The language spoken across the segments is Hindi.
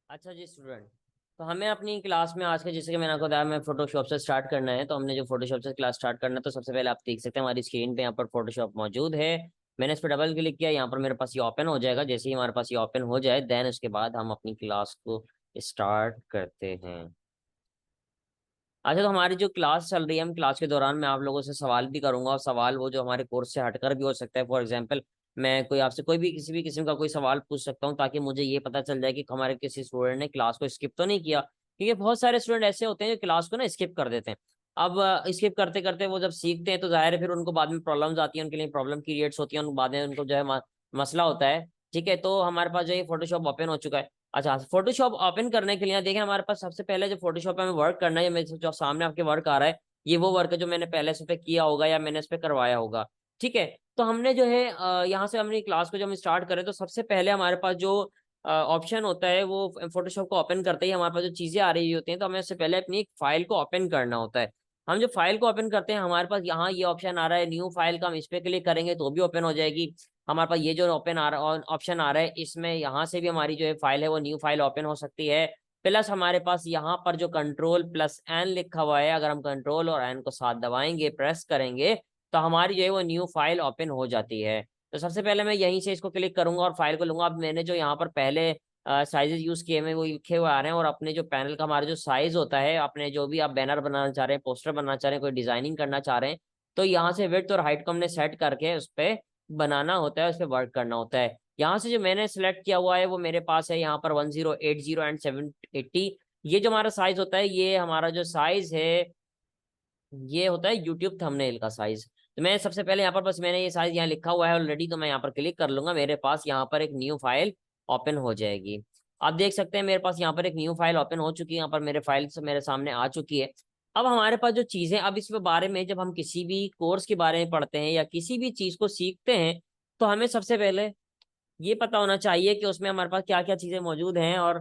अच्छा जी स्टूडेंट, तो हमें अपनी क्लास में आज के, जैसे कि मैंने आपको बताया, मैं फोटोशॉप से स्टार्ट करना है। तो हमने जो फोटोशॉप से क्लास स्टार्ट करना है, तो सबसे पहले आप देख सकते हैं हमारी स्क्रीन पे यहाँ पर फोटोशॉप मौजूद है। मैंने इस पर डबल क्लिक किया, यहाँ पर मेरे पास ये ओपन हो जाएगा। जैसे ही हमारे पास ये ओपन हो जाए, देन उसके बाद हम अपनी क्लास को स्टार्ट करते हैं। अच्छा, तो हमारी जो क्लास चल रही है, हम क्लास के दौरान मैं आप लोगों से सवाल भी करूंगा, और सवाल वो जो हमारे कोर्स से हटकर भी हो सकता है। फॉर एग्जांपल, मैं कोई आपसे कोई भी किसी भी किस्म का कोई सवाल पूछ सकता हूँ, ताकि मुझे ये पता चल जाए कि हमारे किसी स्टूडेंट ने क्लास को स्किप तो नहीं किया। क्योंकि बहुत सारे स्टूडेंट ऐसे होते हैं जो क्लास को ना स्किप कर देते हैं। अब स्किप करते करते वो जब सीखते हैं, तो जाहिर है फिर उनको बाद में प्रॉब्लम्स आती है, उनके लिए प्रॉब्लम क्रिएट्स होती है, उनको बाद में उनको जो है मसला होता है। ठीक है, तो हमारे पास जो ये फोटोशॉप ओपन हो चुका है। अच्छा, फोटोशॉप ओपन करने के लिए देखें, हमारे पास सबसे पहले जो फोटोशॉप में हमें वर्क करना है, मेरे जो सामने आपके वर्क आ रहा है, ये वो वर्क है जो मैंने पहले से पे किया होगा या मैंने इस पे करवाया होगा। ठीक है, तो हमने जो है यहाँ से अपनी क्लास को जब हम स्टार्ट करें, तो सबसे पहले हमारे पास जो ऑप्शन होता है, वो फोटोशॉप को ओपन करते ही हमारे पास जो चीजें आ रही होती हैं, तो हमें उससे पहले अपनी एक फाइल को ओपन करना होता है। हम जो फाइल को ओपन करते हैं, हमारे पास यहाँ ये ऑप्शन आ रहा है न्यू फाइल का, हम इस पे क्लिक करेंगे तो भी ओपन हो जाएगी। हमारे पास ये जो ओपन आ रहा ऑप्शन आ रहा है, इसमें यहाँ से भी हमारी जो है फाइल है वो न्यू फाइल ओपन हो सकती है। प्लस हमारे पास यहाँ पर जो कंट्रोल प्लस एन लिखा हुआ है, अगर हम कंट्रोल और एन को साथ दबाएंगे, प्रेस करेंगे, तो हमारी जो है वो न्यू फाइल ओपन हो जाती है। तो सबसे पहले मैं यहीं से इसको क्लिक करूंगा और फाइल को लूंगा। अब मैंने जो यहाँ पर पहले साइजेस यूज किए हुए वो लिखे हुए आ रहे हैं, और अपने जो पैनल का हमारा जो साइज होता है, अपने जो भी आप बैनर बनाना चाह रहे हैं, पोस्टर बनाना चाह रहे हैं, कोई डिजाइनिंग करना चाह रहे हैं, तो यहाँ से विड्थ और हाइट को हमने सेट करके उस पर बनाना होता है, उस पर वर्क करना होता है। यहाँ से जो मैंने सेलेक्ट किया हुआ है वो मेरे पास है यहाँ पर 1080 एंड 780। ये जो हमारा साइज होता है, ये हमारा जो साइज है, ये होता है यूट्यूब थंबनेल का साइज। तो मैं सबसे पहले यहाँ पर बस मैंने ये साइज यहाँ लिखा हुआ है ऑलरेडी, तो मैं यहाँ पर क्लिक कर लूंगा, मेरे पास यहाँ पर एक न्यू फाइल ओपन हो जाएगी। आप देख सकते हैं मेरे पास यहाँ पर एक न्यू फाइल ओपन हो चुकी है, यहाँ पर मेरे फाइल से मेरे सामने आ चुकी है। अब हमारे पास जो चीजें, अब इस बारे में जब हम किसी भी कोर्स के बारे में पढ़ते हैं या किसी भी चीज को सीखते हैं, तो हमें सबसे पहले ये पता होना चाहिए कि उसमें हमारे पास क्या क्या चीजें मौजूद हैं, और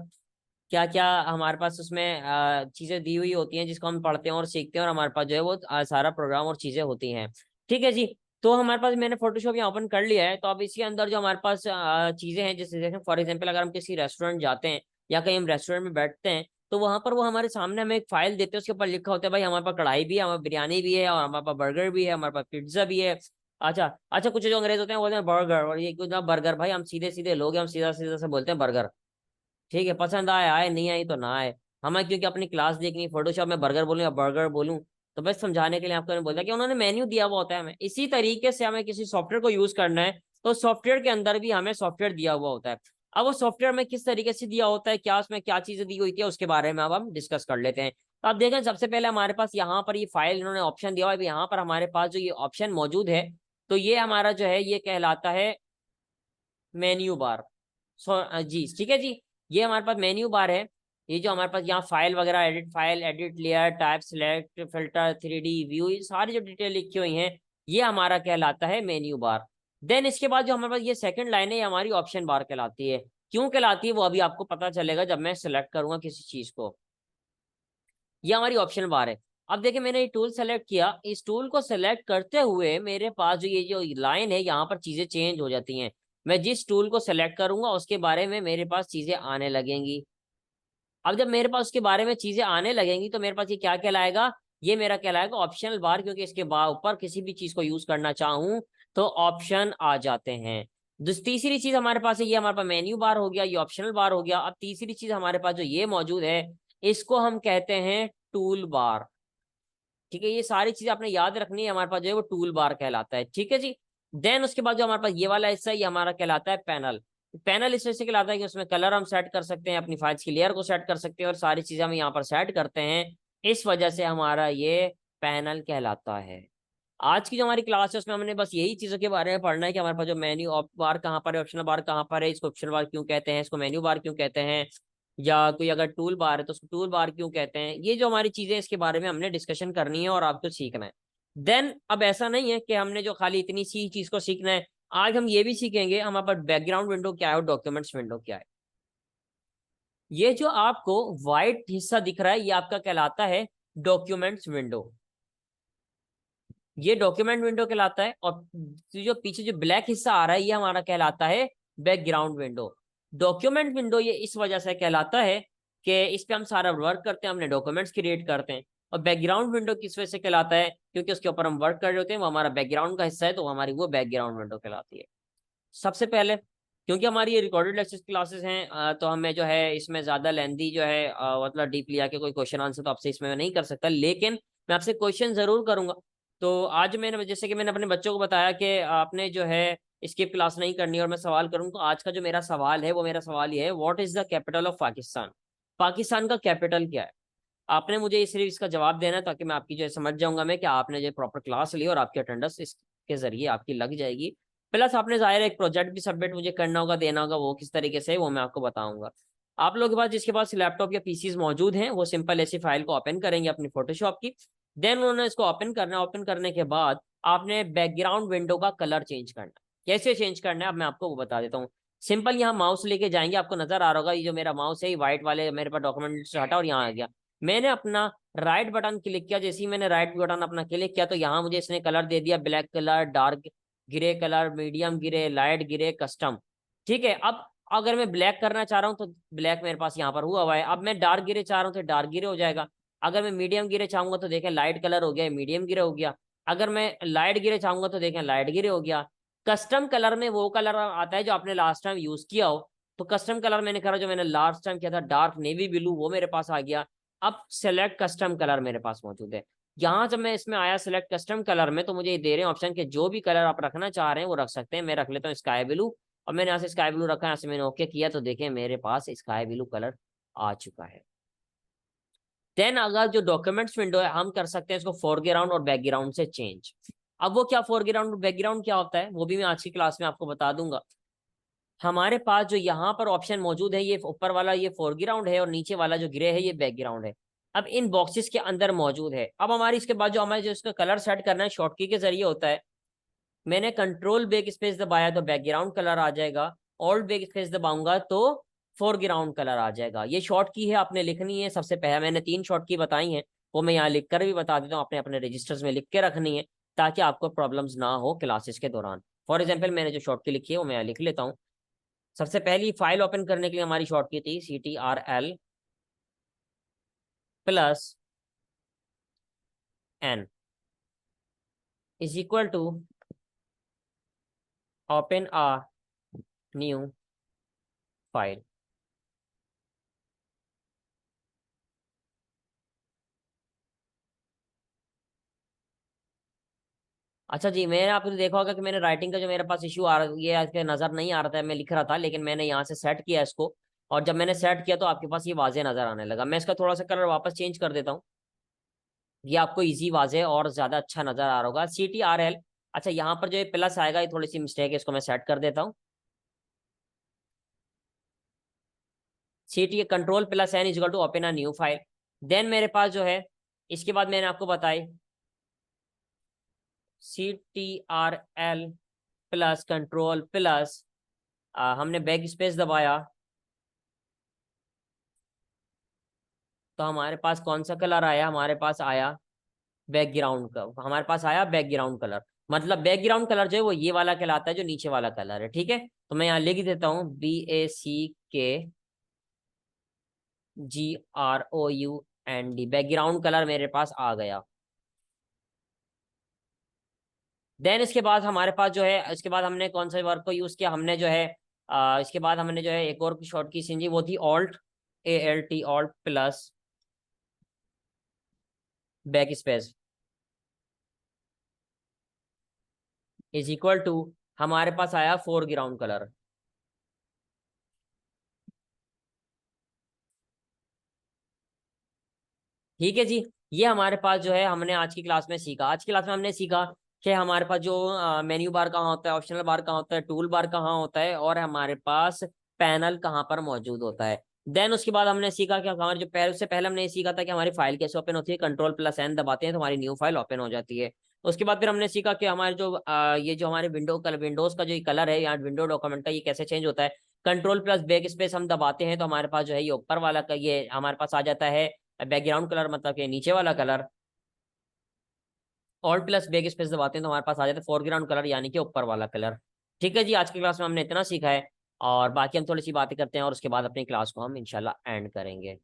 क्या क्या हमारे पास उसमें चीजें दी हुई होती हैं जिसको हम पढ़ते हैं और सीखते हैं, और हमारे पास जो है वो सारा प्रोग्राम और चीजें होती हैं। ठीक है जी। तो हमारे पास, मैंने फोटोशॉप यहाँ ओपन कर लिया है, तो अब इसके अंदर जो हमारे पास चीजें हैं, जैसे देखें फॉर एग्जाम्पल, अगर हम किसी रेस्टोरेंट जाते हैं या कहीं हम रेस्टोरेंट में बैठते हैं, तो वहां पर वो हमारे सामने हमें एक फाइल देते हैं, उसके ऊपर लिखा होता है भाई हमारे पास कढ़ाई भी है, हमारे बिरयानी भी है, और हमारे पास बर्गर भी है, हमारे पास पिज्जा भी है। अच्छा अच्छा, कुछ जो अंग्रेज होते हैं वो बोलते हैं बर्गर, और ये कुछ ना बर्गर, भाई हम सीधे सीधे लोग हैं, हम सीधा सीधा से बोलते हैं बर्गर। ठीक है, पसंद आए आए, नहीं आई तो ना आए। हमें क्योंकि अपनी क्लास देखनी, फोटोशॉप में बर्गर बोलूं या बर्गर बोलूं, तो बस समझाने के लिए आपको बोला कि उन्होंने मेन्यू दिया हुआ होता है हमें। इसी तरीके से हमें किसी सॉफ्टवेयर को यूज करना है, तो सॉफ्टवेयर के अंदर भी हमें सॉफ्टवेयर दिया हुआ होता है। अब वो सॉफ्टवेयर में किस तरीके से दिया होता है, क्या उसमें क्या चीजें दी हुई थी, उसके बारे में अब हम डिस्कस कर लेते हैं। तो आप देखें, सबसे पहले हमारे पास यहाँ पर ये फाइल इन्होंने ऑप्शन दिया हुआ है, यहाँ पर हमारे पास जो ये ऑप्शन मौजूद है, तो ये हमारा जो है ये कहलाता है मेन्यू बार। जी ठीक है जी। ये हमारे पास मेन्यू बार है। ये जो हमारे पास यहाँ file, edit layer, type, select, filter, 3D view, ये सारी जो डिटेल लिखी हुई हैं, ये हमारा कहलाता है मेन्यू बार। देन इसके बाद जो हमारे पास ये सेकंड लाइन है, ये हमारी ऑप्शन बार कहलाती है। क्यों कहलाती है वो अभी आपको पता चलेगा जब मैं सिलेक्ट करूंगा किसी चीज को। ये हमारी ऑप्शन बार है। अब देखिए, मैंने ये टूल सेलेक्ट किया, इस टूल को सेलेक्ट करते हुए मेरे पास जो ये जो लाइन है, यहाँ पर चीजें चेंज हो जाती हैं। मैं जिस टूल को सेलेक्ट करूंगा उसके बारे में मेरे पास चीजें आने लगेंगी। अब जब मेरे पास उसके बारे में चीजें आने लगेंगी, तो मेरे पास ये क्या कहलाएगा, ये मेरा कहलाएगा ऑप्शनल बार, क्योंकि इसके ऊपर किसी भी चीज को यूज करना चाहूं तो ऑप्शन आ जाते हैं। तीसरी चीज हमारे पास है, ये हमारे पास मेन्यू बार हो गया, ये ऑप्शनल बार हो गया। अब तीसरी चीज हमारे पास जो ये मौजूद है, इसको हम कहते हैं टूल बार। ठीक है, ये सारी चीजें आपने याद रखनी है, हमारे पास जो है वो टूल बार कहलाता है। ठीक है जी। देन उसके बाद जो हमारे पास ये वाला हिस्सा है, ये हमारा कहलाता है पैनल। पैनल इस वजह से कहलाता है कि उसमें कलर हम सेट कर सकते हैं, अपनी फाइल्स की लेयर को सेट कर सकते हैं, और सारी चीजें हम यहाँ पर सेट करते हैं। इस वजह से हमारा ये पैनल कहलाता है। आज की जो हमारी क्लास है उसमें हमने बस यही चीजों के बारे में पढ़ना है कि हमारे पास जो मेन्यू बार कहाँ पर है, ऑप्शनल बार कहाँ पर है, इसको ऑप्शनल बार क्यों कहते हैं, इसको मेन्यू बार क्यों कहते हैं, या कोई अगर टूल बार है तो उसको टूल बार क्यों कहते हैं। ये जो हमारी चीजें, इसके बारे में हमने डिस्कशन करनी है और आपको सीखना है। देन अब ऐसा नहीं है कि हमने जो खाली इतनी सी चीज को सीखना है, आज हम ये भी सीखेंगे हमारे पास बैकग्राउंड विंडो क्या है और डॉक्यूमेंट्स विंडो क्या है। ये जो आपको व्हाइट हिस्सा दिख रहा है, ये आपका कहलाता है डॉक्यूमेंट्स विंडो। ये डॉक्यूमेंट विंडो कहलाता है, और जो पीछे जो ब्लैक हिस्सा आ रहा है, ये हमारा कहलाता है बैकग्राउंड विंडो। डॉक्यूमेंट विंडो ये इस वजह से कहलाता है कि इस पे हम सारा वर्क करते हैं, हमने डॉक्यूमेंट्स क्रिएट करते हैं। और बैकग्राउंड विंडो किस वजह से कहलाता है, क्योंकि उसके ऊपर हम वर्क कर रहे होते हैं, वो हमारा बैकग्राउंड का हिस्सा है, तो हमारी वो बैकग्राउंड विंडो कहलाती है। सबसे पहले क्योंकि हमारी ये रिकॉर्डेड लेक्चर क्लासेस हैं, तो हमें जो है इसमें ज़्यादा लेंदी जो है मतलब डीपली आके कोई क्वेश्चन आंसर तो आपसे इसमें मैं नहीं कर सकता, लेकिन मैं आपसे क्वेश्चन ज़रूर करूंगा। तो आज मैंने जैसे कि मैंने अपने बच्चों को बताया कि आपने जो है स्किप क्लास नहीं करनी और मैं सवाल करूँ, तो आज का जो मेरा सवाल है वो मेरा सवाल ये है, what is the capital of Pakistan? Pakistan का कैपिटल क्या है? आपने मुझे सिर्फ इसका जवाब देना है, ताकि मैं आपकी जो है समझ जाऊंगा मैं कि आपने जो प्रॉपर क्लास ली और आपकी अटेंडेंस इसके जरिए आपकी लग जाएगी। प्लस आपने जाहिर है एक प्रोजेक्ट भी सबमिट मुझे करना होगा, देना होगा, वो किस तरीके से वो मैं आपको बताऊंगा। आप लोगों के पास जिसके पास लैपटॉप या पीसीज मौजूद हैं वो सिंपल ऐसी फाइल को ओपन करेंगे अपनी फोटोशॉप की। देन उन्होंने इसको ओपन करना है। ओपन करने के बाद आपने बैकग्राउंड विंडो का कलर चेंज करना है। कैसे चेंज करना है अब मैं आपको वो बता देता हूँ। सिंपल यहाँ माउस लेके जाएंगे, आपको नजर आ रहा होगा ये जो मेरा माउस है, व्हाइट वाले मेरे पास डॉक्यूमेंट से हटा और यहाँ आ गया। मैंने अपना राइट बटन क्लिक किया, जैसे ही मैंने राइट बटन अपना क्लिक किया तो यहाँ मुझे इसने कलर दे दिया, black colour, dark grey colour, medium grey, light grey, custom. ठीक है, अब अगर मैं ब्लैक करना चाह रहा हूँ तो ब्लैक मेरे पास यहाँ पर हुआ है। अब मैं डार्क ग्रे चाह रहा हूँ तो डार्क ग्रे हो जाएगा। अगर मैं मीडियम ग्रे चाहूंगा तो देखें लाइट कलर हो गया, मीडियम ग्रे हो गया। अगर मैं लाइट ग्रे चाहूंगा तो देखें लाइट ग्रे हो गया। कस्टम कलर में वो कलर आता है जो आपने लास्ट टाइम यूज किया हो। तो कस्टम कलर मैंने करा जो मैंने लास्ट टाइम किया था डार्क नेवी ब्लू, वो मेरे पास आ गया। अब सेलेक्ट कस्टम कलर मेरे पास मौजूद है। यहाँ जब मैं इसमें आया सिलेक्ट कस्टम कलर में, तो मुझे ये दे रहे हैं ऑप्शन के जो भी कलर आप रखना चाह रहे हैं वो रख सकते हैं। मैं रख लेता हूँ स्काई ब्लू, और मैंने यहाँ से स्काई ब्लू रखा, यहाँ से मैंने ओके किया तो देखें मेरे पास स्काई ब्लू कलर आ चुका है। देन अगर जो डॉक्यूमेंट्स विंडो है हम कर सकते हैं इसको फोरग्राउंड और बैकग्राउंड से चेंज। अब वो क्या फोरग्राउंड और बैकग्राउंड क्या होता है वो भी मैं आज की क्लास में आपको बता दूंगा। हमारे पास जो यहाँ पर ऑप्शन मौजूद है, ये ऊपर वाला ये फोरग्राउंड है और नीचे वाला जो ग्रे है ये बैकग्राउंड है। अब इन बॉक्सेस के अंदर मौजूद है। अब हमारी इसके बाद जो हमारे जो इसका कलर सेट करना है शॉर्टकी के जरिए होता है। मैंने कंट्रोल बैक स्पेस दबाया तो बैकग्राउंड कलर आ जाएगा, ऑल्ट बैक स्पेस दबाऊंगा तो फोरग्राउंड कलर आ जाएगा। ये शॉर्ट की है, आपने लिखनी है। सबसे पहले मैंने 3 शॉर्ट की बताई हैं, वो मैं यहाँ लिख कर भी बता देता हूँ, आपने अपने रजिस्टर्स में लिख के रखनी है ताकि आपको प्रॉब्लम्स ना हो क्लासेस के दौरान। फॉर एग्जाम्पल मैंने जो शॉर्ट की लिखी है वो मैं यहाँ लिख लेता हूँ। सबसे पहली फाइल ओपन करने के लिए हमारी शॉर्ट की थी CTRL plus N is equal to open a new file. अच्छा जी, मैंने आपने देखा होगा कि मैंने राइटिंग का जो मेरे पास इशू आ रहा ये आपके नजर नहीं आ रहा था, मैं लिख रहा था, लेकिन मैंने यहाँ से सेट किया इसको। और जब मैंने सेट किया तो आपके पास ये वाजे नजर आने लगा। मैं इसका थोड़ा सा कलर वापस चेंज कर देता हूँ, ये आपको इजी वाजे और ज्यादा अच्छा नजर आ रहा होगा। CTRL। अच्छा, यहाँ पर जो ये प्लस आएगा ये थोड़ी सी मिस्टेक है, इसको मैं सेट कर देता हूँ। CT control plus N equal to open a new file. Then मेरे पास जो है इसके बाद मैंने आपको बताई CTRL प्लस कंट्रोल प्लस हमने बैक स्पेस दबाया तो हमारे पास कौन सा कलर आया, हमारे पास आया बैकग्राउंड का, हमारे पास आया बैकग्राउंड कलर। मतलब बैकग्राउंड कलर जो है वो ये वाला कहलाता है जो नीचे वाला कलर है। ठीक है, तो मैं यहाँ लिख देता हूँ BACKGROUND, बैकग्राउंड कलर मेरे पास आ गया। देन इसके बाद हमारे पास जो है इसके बाद हमने कौन सा वर्क को यूज किया, हमने जो है इसके बाद हमने जो है एक और शॉर्ट की सिंजी, वो थी alt ALT, alt plus backspace is equal to हमारे पास आया फोरग्राउंड कलर। ठीक है जी, ये हमारे पास जो है हमने आज की क्लास में सीखा। आज की क्लास में हमने सीखा कि हमारे पास जो मेन्यू बार कहाँ होता है, ऑप्शनल बार कहाँ होता है, टूल बार कहाँ होता है, और हमारे पास पैनल कहाँ पर मौजूद होता है। देन उसके बाद हमने सीखा कि हमारे जो पहले उससे पहले हमने ये सीखा था कि हमारी फाइल कैसे ओपन होती है, कंट्रोल प्लस N दबाते हैं तो हमारी न्यू फाइल ओपन हो जाती है। उसके बाद फिर हमने सीखा कि हमारे जो ये जो हमारे विंडोज का जो कलर है यहाँ विंडो डॉक्यूमेंट का, ये कैसे चेंज होता है। कंट्रोल प्लस बैक स्पेस हम दबाते हैं तो हमारे पास जो है ये ऊपर वाला का ये हमारे पास आ जाता है बैकग्राउंड कलर, मतलब कि नीचे वाला colour. Alt plus back space दबाते हैं तो हमारे पास आ जाता है फोरग्राउंड कलर, यानी कि ऊपर वाला कलर। ठीक है जी, आज की क्लास में हमने इतना सीखा है। और बाकी हम थोड़ी सी बातें करते हैं और उसके बाद अपनी क्लास को हम इंशाल्लाह एंड करेंगे।